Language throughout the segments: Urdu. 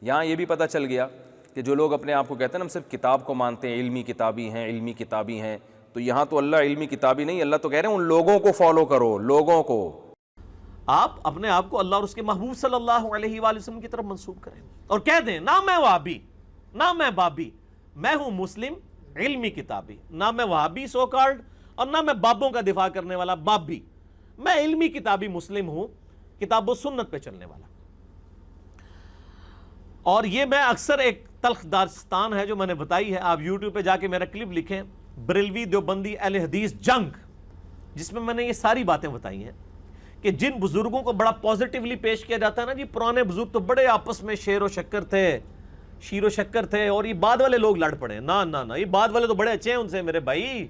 یہاں یہ بھی پتہ چل گیا کہ جو لوگ اپنے آپ کو کہتے ہیں نا ہم صرف کتاب کو مانتے ہیں، علمی کتابی ہیں، علمی کتابی ہیں، تو یہاں تو اللہ علمی کتابی نہیں، اللہ تو کہہ رہے ہیں ان لوگوں کو فالو کرو، لوگوں کو۔ آپ اپنے آپ کو اللہ اور اس کے محبوب صلی اللہ علیہ وآلہ وسلم کی طرف منسوب کریں اور کہہ دیں نہ میں وہابی، نہ میں بابی، میں ہوں مسلم علمی کتابی، نہ میں وہابی سو کارڈ اور نہ میں بابوں کا دفاع کرنے والا بابی، میں علمی کتابی مسلم ہوں، کتاب و سنت پہ چلنے والا۔ اور یہ میں اکثر ایک تلخ داستان ہے جو میں نے بتائی ہے، آپ یوٹیوب پہ جا کے میرا کلپ لکھیں بریلوی دیوبندی اہل حدیث جنگ، جس میں نے یہ ساری باتیں بتائی ہیں کہ جن بزرگوں کو بڑا پازیٹیولی پیش کیا جاتا ہے نا، جی پرانے بزرگ تو بڑے آپس میں شیر و شکر تھے اور یہ بعد والے لوگ لڑ پڑے، نہ یہ بعد والے تو بڑے اچھے ہیں ان سے میرے بھائی۔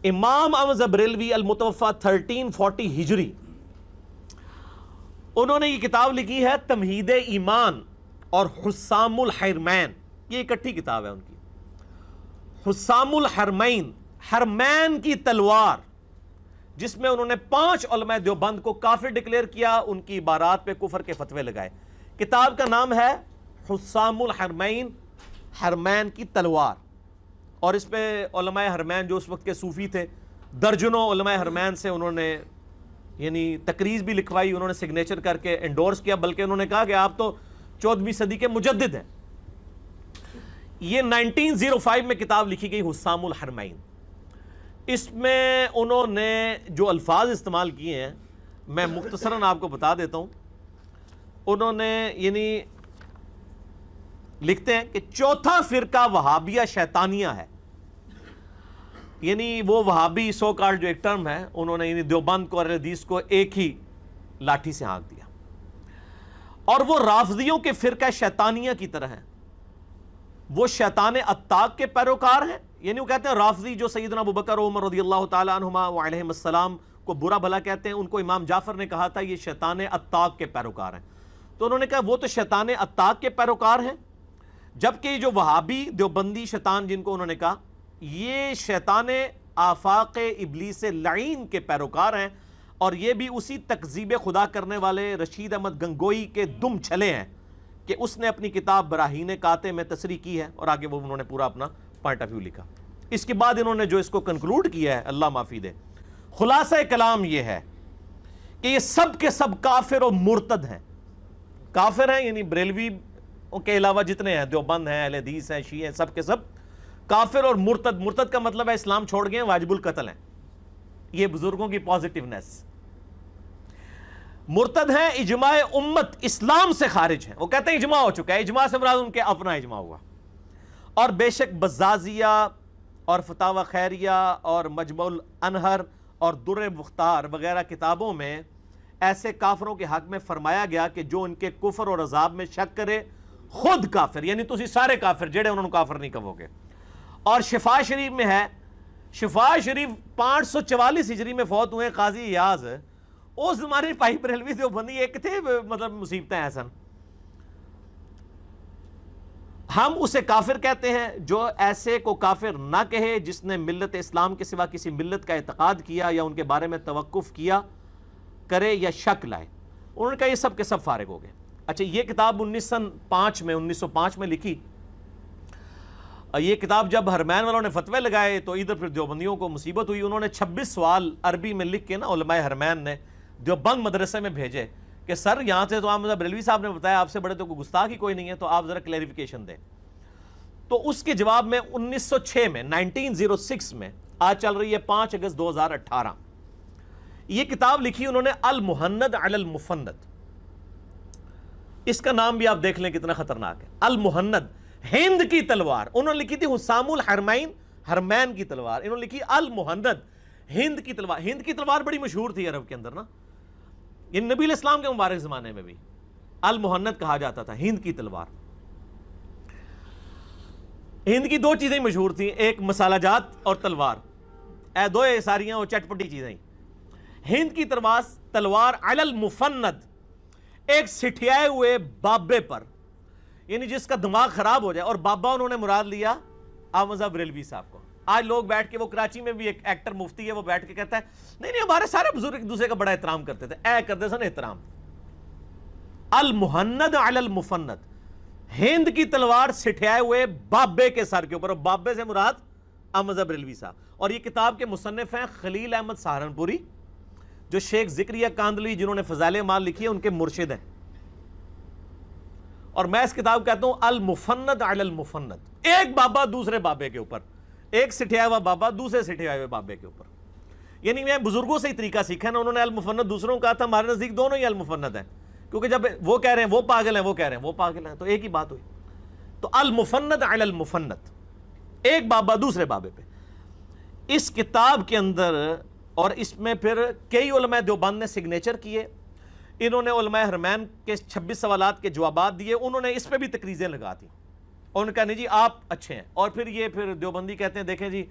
امام احمد بریلوی المتوفا 1340 ہجری، انہوں نے یہ کتاب لکھی ہے تمہید ایمان اور حسام الحرمین، یہ اکٹھی کتاب ہے ان کی۔ حسام الحرمین، حرمین کی تلوار، جس میں انہوں نے 5 علماء دیوبند کو کافر ڈکلیئر کیا، ان کی عبارات پہ کفر کے فتوے لگائے۔ کتاب کا نام ہے حسام الحرمین، حرمین کی تلوار، اور اس پہ علماء حرمین جو اس وقت کے صوفی تھے، درجنوں علماء حرمین سے انہوں نے یعنی تقریض بھی لکھوائی، انہوں نے سگنیچر کر کے انڈورس کیا، بلکہ انہوں نے کہا کہ آپ تو 14ویں صدی کے مجدد ہیں۔ یہ 1905 میں کتاب لکھی گئی حسام الحرمین۔ اس میں انہوں نے جو الفاظ استعمال کیے ہیں میں مختصراً آپ کو بتا دیتا ہوں۔ انہوں نے یعنی لکھتے ہیں کہ چوتھا فرقہ وہابیہ شیطانیہ ہے، یعنی وہ وہابی سو کارڈ جو ایک ٹرم ہے، انہوں نے یعنی دیوبند کو اور اہل حدیث کو ایک ہی لاٹھی سے ہانک دیا، اور وہ رافضیوں کے فرقہ شیطانیہ کی طرح ہیں، وہ شیطان اتاق کے پیروکار ہیں، یعنی وہ کہتے ہیں رافضی جو سیدنا ابوبکر و عمر رضی اللہ تعالی عنہما وعلیہم السلام کو برا بھلا کہتے ہیں، ان کو امام جعفر نے کہا تھا یہ شیطان اتاق کے پیروکار ہیں، تو انہوں نے کہا وہ تو شیطان اتاق کے پیروکار ہیں، جبکہ جو وہابی دیوبندی شیطان جن کو انہوں نے کہا یہ شیطان آفاق ابلیس لعین کے پیروکار ہیں، اور یہ بھی اسی تکذیب خدا کرنے والے رشید احمد گنگوئی کے دم چھلے ہیں کہ اس نے اپنی کتاب براہین قاطع میں تصریح کی ہے، اور آگے وہ انہوں نے پورا اپنا پوائنٹ آف ویو لکھا۔ اس کے بعد انہوں نے جو اس کو کنکلوڈ کیا ہے، اللہ معافی دے، خلاصہ کلام یہ ہے کہ یہ سب کے سب کافر و مرتد ہیں۔ کافر ہیں یعنی بریلوی کے علاوہ جتنے ہیں، دیوبند ہیں، اہل حدیث ہیں، شیعہ ہیں، سب کے سب کافر اور مرتد۔ مرتد کا مطلب ہے اسلام چھوڑ گئے ہیں، واجب القتل ہیں، یہ بزرگوں کی پازیٹیونیس۔ مرتد ہیں اجماع امت، اسلام سے خارج ہیں، وہ کہتے ہیں اجماع ہو چکا ہے، اجماع سے مراد ان کے اپنا اجماع ہوا۔ اور بے شک بزازیہ اور فتاوی خیریہ اور مجمع الانہر اور در مختار وغیرہ کتابوں میں ایسے کافروں کے حق میں فرمایا گیا کہ جو ان کے کفر اور عذاب میں شک کرے خود کافر، یعنی تسی سارے کافر جڑے انہوں نے کافر نہیں کہو گے۔ اور شفا شریف میں ہے، شفا شریف 544 ہجری میں فوت ہوئے قاضی ایاز، اس زمانے پائی بریلوی دیوبندی ایک تھے مطلب مصیبتیں ایسا، ہم اسے کافر کہتے ہیں جو ایسے کو کافر نہ کہے جس نے ملت اسلام کے سوا کسی ملت کا اعتقاد کیا یا ان کے بارے میں توقف کیا کرے یا شک لائے۔ انہوں نے کہا یہ سب کے سب فارغ ہو گئے۔ اچھا یہ کتاب 1905 میں لکھی، یہ کتاب جب حرمین والوں نے فتوے لگائے تو ادھر پھر دیوبندیوں کو مصیبت ہوئی، انہوں نے 26 سوال عربی میں لکھ کے نا علماء حرمین نے دیوبند مدرسے میں بھیجے کہ سر یہاں سے تو آپ بریلوی صاحب نے بتایا آپ سے بڑے تو کوئی گستاخ ہی کوئی نہیں ہے، تو آپ ذرا کلیریفیکیشن دیں۔ تو اس کے جواب میں 1906 میں 1906 میں آج چل رہی ہے 5 اگست 2018 یہ کتاب لکھی انہوں نے المہند علی المفند۔ اس کا نام بھی آپ دیکھ لیں کتنا خطرناک ہے، المہند، ہند کی تلوار۔ انہوں نے لکھی تھی حسام الحرمین، حرمین کی تلوار، انہوں نے لکھی المہند، ہند کی تلوار۔ ہند کی تلوار بڑی مشہور تھی عرب کے اندر نا، یہ نبی علیہ السلام کے مبارک زمانے میں بھی المہند کہا جاتا تھا، ہند کی تلوار۔ ہند کی 2 چیزیں مشہور تھیں، ایک مسالہ جات اور تلوار، اے دو ساریاں وہ چٹ پٹی چیزیں۔ ہند کی تلوار علی المفند، ایک سٹھیائے ہوئے بابے پر، یعنی جس کا دماغ خراب ہو جائے، اور بابا انہوں نے مراد لیا احمد بریلوی صاحب کو۔ آج لوگ بیٹھ کے، وہ کراچی میں بھی ایک ایکٹر مفتی ہے، وہ بیٹھ کے کہتا ہے نہیں ہمارے سارے بزرگ ایک دوسرے کا بڑا احترام کرتے تھے، اے کرتے سن احترام۔ المہند علی المفند، ہند کی تلوار سٹھیائے ہوئے بابے کے سر کے اوپر، اور بابے سے مراد احمد رضا بریلوی صاحب. اور یہ کتاب کے مصنف ہیں خلیل احمد سہارنپوری، جو شیخ ذکریہ کاندھلی جنہوں نے فضائل اعمال لکھی ہے ان کے مرشد ہیں. اور میں اس کتاب کہتا ہوں المفند علی المفند، ایک بابا دوسرے بابے کے اوپر، ایک سٹھیا ہوا بابا دوسرے سٹھیا ہوئے بابے کے اوپر. یعنی میں بزرگوں سے ہی طریقہ سیکھا نا، انہوں نے المفند دوسروں کا تھا، ہمارے نزدیک دونوں ہی المفند ہیں، کیونکہ جب وہ کہہ رہے ہیں وہ پاگل ہیں، وہ کہہ رہے ہیں وہ پاگل ہیں، تو ایک ہی بات ہوئی. تو المفند علی المفند، ایک بابا دوسرے بابے پہ. اس کتاب کے اندر اور اس میں پھر کئی علماء دیوبند نے سگنیچر کیے، انہوں نے علماء حرمین کے 26 سوالات کے جوابات دیے، انہوں نے اس پہ بھی تقریزیں لگا دی، اور ان کا نہیں جی آپ اچھے ہیں. اور پھر دیوبندی کہتے ہیں دیکھیں جی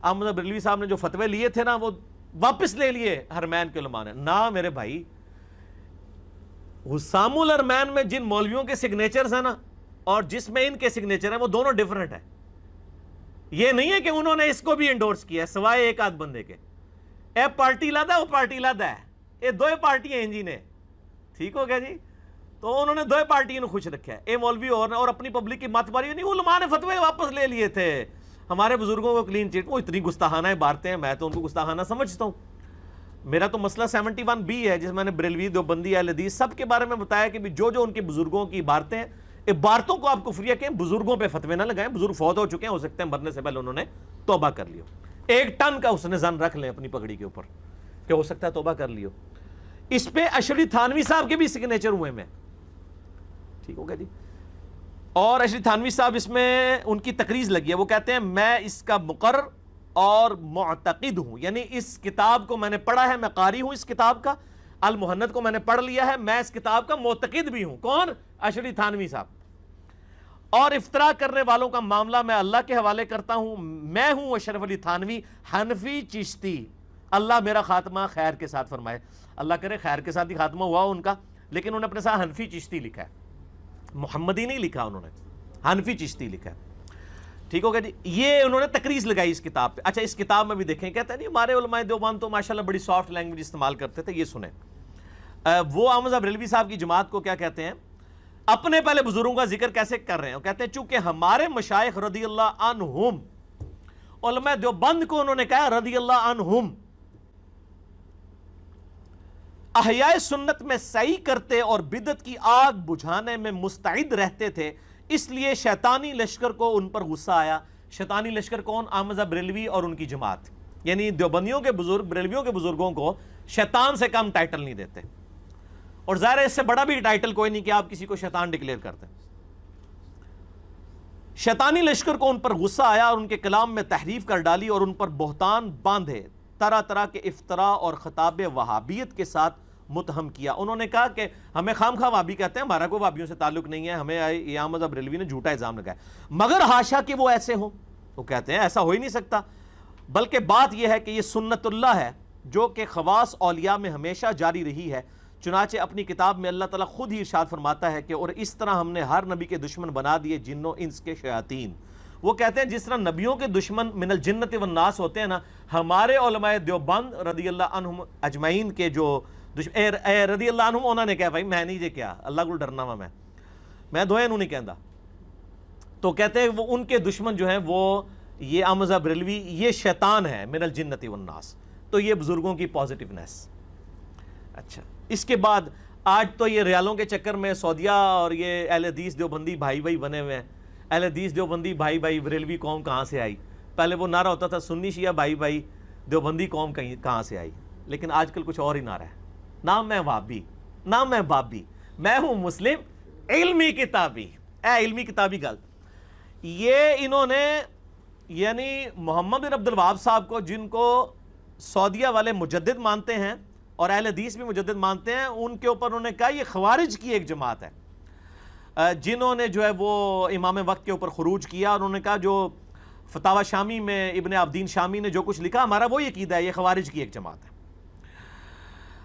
احمد رضا بریلوی صاحب نے جو فتوے لیے تھے نا وہ واپس لے لیے حرمین کے علماء نے. نہ میرے بھائی، حسام الحرمین میں جن مولویوں کے سگنیچرز ہیں نا اور جس میں ان کے سگنیچر ہیں وہ دونوں ڈیفرنٹ ہیں. یہ نہیں ہے کہ انہوں نے اس کو بھی انڈورس کیا ہے سوائے ایک آدھ بندے کے. اے پارٹی لادا وہ پارٹی لادا ہے، یہ دو پارٹیاں ہیں جی نے، ٹھیک ہو گیا جی. تو انہوں نے دو پارٹیوں خوش رکھا ہے، اے مولوی اور اپنی پبلک کی مت ماری. نہیں، علماء نے فتوے واپس لے لیے تھے، ہمارے بزرگوں کو کلین چٹ. وہ اتنی گستاخانہ باتیں ہیں، میں تو ان کو گستاخانہ سمجھتا ہوں. میرا تو مسئلہ 71B ہے جس میں نے بریلوی دیوبندی اہل حدیث سب کے بارے میں بتایا کہ جو ان کے بزرگوں کی عبارتیں ہیں، عبارتوں کو آپ کفریہ کہیں، بزرگوں پہ فتوے نہ لگائیں. بزرگ فوت ہو چکے ہیں، ہو سکتے ہیں مرنے سے پہلے انہوں نے توبہ کر لیو. 1 ٹن کا حسن ظن رکھ لیں اپنی پگڑی کے اوپر کہ ہو سکتا ہے توبہ کر لیو. اس پہ اشری تھانوی صاحب کے بھی سگنیچر ہوئے میں، ٹھیک ہو گیا جی. اور اشری تھانوی صاحب اس میں ان کی تقریز لگی ہے، وہ کہتے ہیں میں اس کا مقرر اور معتقد ہوں، یعنی اس کتاب کو میں نے پڑھا ہے، میں قاری ہوں اس کتاب کا، المحند کو میں نے پڑھ لیا ہے، میں اس کتاب کا معتقد بھی ہوں. کون؟ اشری تھانوی صاحب. اور افطرا کرنے والوں کا معاملہ میں اللہ کے حوالے کرتا ہوں. میں ہوں اشرف علی تھانوی، حنفی چشتی. اللہ میرا خاتمہ خیر کے ساتھ فرمائے. اللہ کرے خیر کے ساتھ ہی خاتمہ ہوا ان کا، لیکن انہوں نے اپنے ساتھ حنفی چشتی لکھا ہے، محمدی نہیں لکھا، انہوں نے حنفی چشتی لکھا ہے. ٹھیک ہو گیا جی. یہ انہوں نے تقریز لگائی اس کتاب پہ. اچھا، اس کتاب میں بھی دیکھیں، کہتے ہیں نہیں ہمارے علماء دیوبند تو ماشاءاللہ بڑی سافٹ لینگویج استعمال کرتے تھے. یہ سنیں، وہ احمد رضا بریلوی صاحب کی جماعت کو کیا کہتے ہیں، اپنے پہلے بزرگوں کا ذکر کیسے کر رہے ہیں. وہ کہتے ہیں چونکہ ہمارے مشائخ رضی اللہ عنہم، علماء دیوبند کو انہوں نے کہا رضی اللہ عنہم، احیاء سنت میں سعی کرتے اور بدعت کی آگ بجھانے میں مستعد رہتے تھے، اس لیے شیطانی لشکر کو ان پر غصہ آیا. شیطانی لشکر کون؟ احمد رضا بریلوی اور ان کی جماعت. یعنی دیوبندیوں کے بزرگ بریلویوں کے بزرگوں کو شیطان سے کم ٹائٹل نہیں دیتے، اور ظاہر ہے اس سے بڑا بھی ٹائٹل کوئی نہیں کہ آپ کسی کو شیطان ڈکلیئر کرتے. شیطانی لشکر کو ان پر غصہ آیا اور ان کے کلام میں تحریف کر ڈالی اور ان پر بہتان باندھے، طرح طرح کے افتراء اور خطاب وہابیت کے ساتھ متہم کیا. انہوں نے کہا کہ ہمیں خام خواہ وہابی کہتے ہیں، ہمارا کوئی وہابیوں سے تعلق نہیں ہے، ہمیں احمد رضا بریلوی نے جھوٹا الزام لگایا. مگر حاشا کہ وہ ایسے ہوں. وہ کہتے ہیں ایسا ہو ہی نہیں سکتا، بلکہ بات یہ ہے کہ یہ سنت اللہ ہے جو کہ خواص اولیاء میں ہمیشہ جاری رہی ہے. چنانچہ اپنی کتاب میں اللہ تعالیٰ خود ہی ارشاد فرماتا ہے کہ اور اس طرح ہم نے ہر نبی کے دشمن بنا دیے جنوں انس کے شیاطین. وہ کہتے ہیں جس طرح نبیوں کے دشمن من الجنت والناس ہوتے ہیں نا، ہمارے علماء دیوبند رضی اللہ عنہم اجمعین کے جو رضی اللہ عنہم، انہوں نے کہا بھائی میں نہیں جے کیا اللہ کو ڈرنا وا میں دوئے انہوں نہیں کہندا. تو کہتے ہیں وہ ان کے دشمن جو ہیں وہ یہ احمد رضا بریلوی یہ شیطان ہے من الجنت والناس. تو یہ بزرگوں کی پازیٹیونیس. اچھا، اس کے بعد آج تو یہ ریالوں کے چکر میں سعودیہ اور یہ اہل حدیث دیوبندی بھائی بھائی بنے ہوئے ہیں. اہل حدیث دیوبندی بھائی بھائی، بریلوی قوم کہاں سے آئی؟ پہلے وہ نعرہ ہوتا تھا سنی شیعہ بھائی بھائی، دیوبندی قوم کہاں سے آئی؟ لیکن آج کل کچھ اور ہی نعرہ ہے. نہ میں وہابی، نہ میں بابی، میں ہوں مسلم علمی کتابی. اے علمی کتابی گل. یہ انہوں نے یعنی محمد بن عبد الوہاب صاحب کو، جن کو سعودیہ والے مجدد مانتے ہیں اور اہل حدیث بھی مجدد مانتے ہیں، ان کے اوپر انہوں نے کہا یہ خوارج کی ایک جماعت ہے، جنہوں نے جو ہے وہ امام وقت کے اوپر خروج کیا. اور انہوں نے کہا جو فتاوی شامی میں ابن عابدین شامی نے جو کچھ لکھا، ہمارا وہی عقیدہ ہے، یہ خوارج کی ایک جماعت ہے.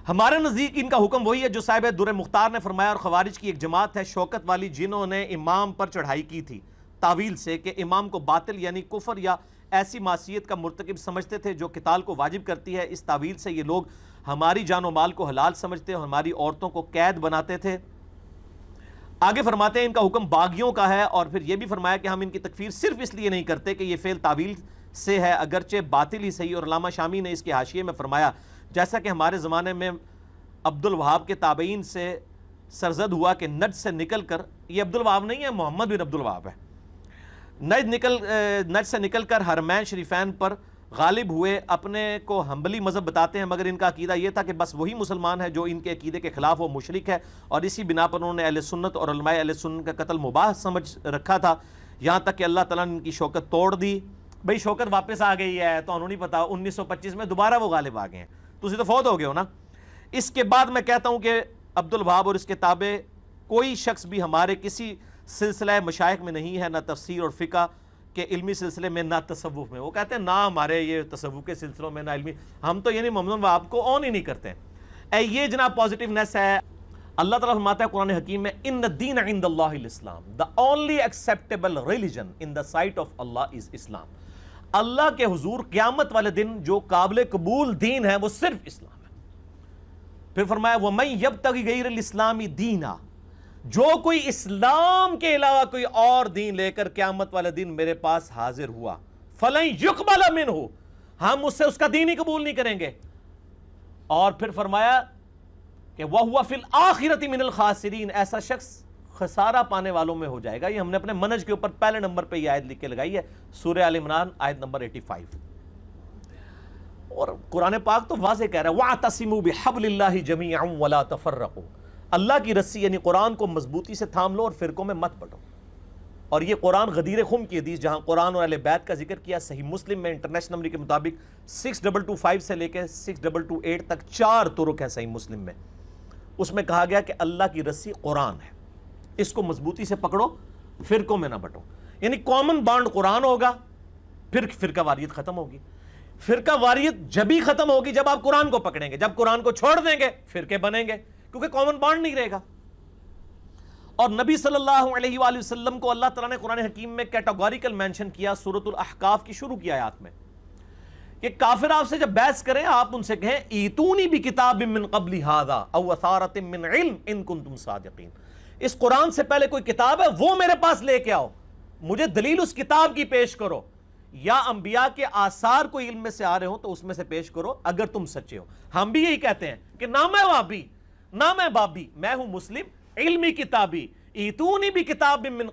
ہمارے نزدیک ان کا حکم وہی ہے جو صاحب در مختار نے فرمایا، اور خوارج کی ایک جماعت ہے شوکت والی جنہوں نے امام پر چڑھائی کی تھی تاویل سے کہ امام کو باطل یعنی کفر یا ایسی معصیت کا مرتکب سمجھتے تھے جو قتال کو واجب کرتی ہے. اس تاویل سے یہ لوگ ہماری جان و مال کو حلال سمجھتے اور ہماری عورتوں کو قید بناتے تھے. آگے فرماتے ہیں ان کا حکم باغیوں کا ہے، اور پھر یہ بھی فرمایا کہ ہم ان کی تکفیر صرف اس لیے نہیں کرتے کہ یہ فعل تعویل سے ہے، اگرچہ باطل ہی صحیح۔ اور علامہ شامی نے اس کے حاشیے میں فرمایا جیسا کہ ہمارے زمانے میں عبد الوہاب کے تابعین سے سرزد ہوا کہ نجد سے نکل کر، یہ عبد الوہاب نہیں ہے، محمد بن عبد الوہاب ہے، نجد سے نکل کر حرمین شریفین پر غالب ہوئے، اپنے کو حنبلی مذہب بتاتے ہیں، مگر ان کا عقیدہ یہ تھا کہ بس وہی مسلمان ہے جو ان کے عقیدے کے خلاف وہ مشرک ہے، اور اسی بنا پر انہوں نے اہل سنت اور علماء اہل سنت کا قتل مباح سمجھ رکھا تھا، یہاں تک کہ اللہ تعالیٰ نے ان کی شوکت توڑ دی۔ بھئی شوکت واپس آ گئی ہے تو انہوں نہیں پتا، 1925 میں دوبارہ وہ غالب آ گئے ہیں، تو اسی تو فوت ہو گئے ہو نا۔ اس کے بعد میں کہتا ہوں کہ عبد الوہاب اور اس کے تابع کوئی شخص بھی ہمارے کسی سلسلہ مشائخ میں نہیں ہے، نہ تفسیر اور فقہ کے علمی سلسلے میں، نہ تصوف میں۔ وہ کہتے ہیں نہ ہمارے یہ تصوف کے سلسلوں میں، نہ علمی، ہم تو یعنی محمد وہاب کو آن ہی نہیں کرتے ہیں۔ یہ جناب پازیٹیونیس ہے۔ اللہ تعالیٰ فرماتا ہے قرآن حکیم میں ان الدین عند اللہ الاسلام، the only acceptable religion in the sight of Allah is Islam۔ اللہ کے حضور قیامت والے دن جو قابل قبول دین ہے وہ صرف اسلام ہے۔ پھر فرمایا وَمَن يَبْتَغِ غَيْرَ الْإِسْلَامِ دِينًا، جو کوئی اسلام کے علاوہ کوئی اور دین لے کر قیامت والے دن میرے پاس حاضر ہوا، فَلَن يُقْبَلَ مِنْهُ، ہم اس سے اس کا دین ہی قبول نہیں کریں گے۔ اور پھر فرمایا کہ وَهُوَ فِي الْآخِرَةِ مِنَ الْخَاسِرِينَ، ایسا شخص خسارہ پانے والوں میں ہو جائے گا۔ یہ ہم نے اپنے منہج کے اوپر پہلے نمبر پہ یہ آیت لکھ کے لگائی ہے، سورہ آل عمران آیت نمبر 85۔ اور قرآن پاک تو واضح کہہ رہا ہے وَاعْتَصِمُوا بِحَبْلِ اللَّهِ جَمِيعًا وَلَا تَفَرَّقُوا، اللہ کی رسی یعنی قرآن کو مضبوطی سے تھام لو اور فرقوں میں مت بٹو۔ اور یہ قرآن غدیر خم کی حدیث جہاں قرآن اور اہل بیت کا ذکر کیا، صحیح مسلم میں انٹرنیشنل نمبر کے مطابق 6225 سے لے کے 6228 تک 4 طرق ہیں صحیح مسلم میں، اس میں کہا گیا کہ اللہ کی رسی قرآن ہے، اس کو مضبوطی سے پکڑو، فرقوں میں نہ بٹو۔ یعنی کامن بانڈ قرآن ہوگا، پھر فرقہ واریت ختم ہوگی۔ فرقہ واریت جب ہی ختم ہوگی جب آپ قرآن کو پکڑیں گے، جب قرآن کو چھوڑ دیں گے فرقے بنیں گے، کیونکہ کامن بانڈ نہیں رہے گا۔ اور نبی صلی اللہ علیہ وآلہ وسلم کو اللہ تعالیٰ نے قرآن حکیم میں کیٹاگوریکل مینشن کیا سورۃ الاحقاف کی شروع کی آیات میں، کہ کافر آپ سے جب بحث کریں آپ ان سے کہیں ایتونی بکتاب من قبل ھذا او اثارۃ من علم ان کنتم صادقین، اس قرآن سے پہلے کوئی کتاب ہے وہ میرے پاس لے کے آؤ، مجھے دلیل اس کتاب کی پیش کرو، یا انبیاء کے آثار کوئی علم میں سے آ رہے ہوں تو اس میں سے پیش کرو اگر تم سچے ہو۔ ہم بھی یہی کہتے ہیں کہ نہ میں وہابی نہ میں بابی، میں ہوں مسلم علمی کتابی، ایتونی بکتاب من